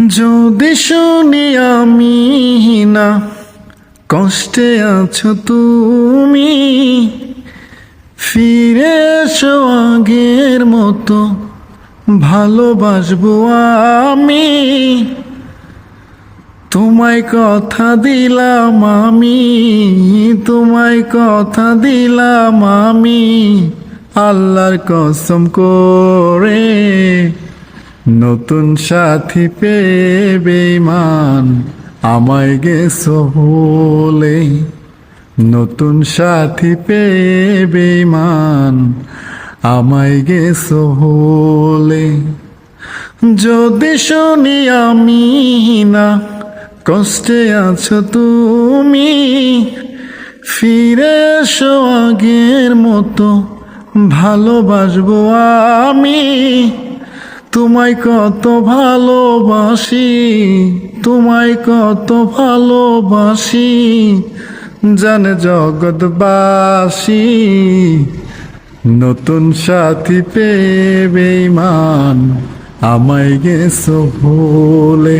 যদি শুনি আমি না কষ্টে আছো তুমি, ফিরে এসো আগের মতো ভালোবাসবো আমি। তোমায় কথা দিলাম আমি, তোমায় কথা দিলাম আমি, আল্লাহর কসম করে। নতুন সাথী পেয়ে বেঈমান আমায় গেছো ভুলে, নতুন সাথী পেয়ে বেঈমান আমায় গেছো ভুলে। যদি শুনি আমি না কষ্টে আছো তুমি, ফিরে এসো আগের মতো ভালোবাসবো আমি। তোমায় কত ভালোবাসি, তোমায় কত ভালোবাসি, জানে জগৎবাসী। নতুন সাথী পেয়ে বেঈমান আমায় গেছো ভুলে।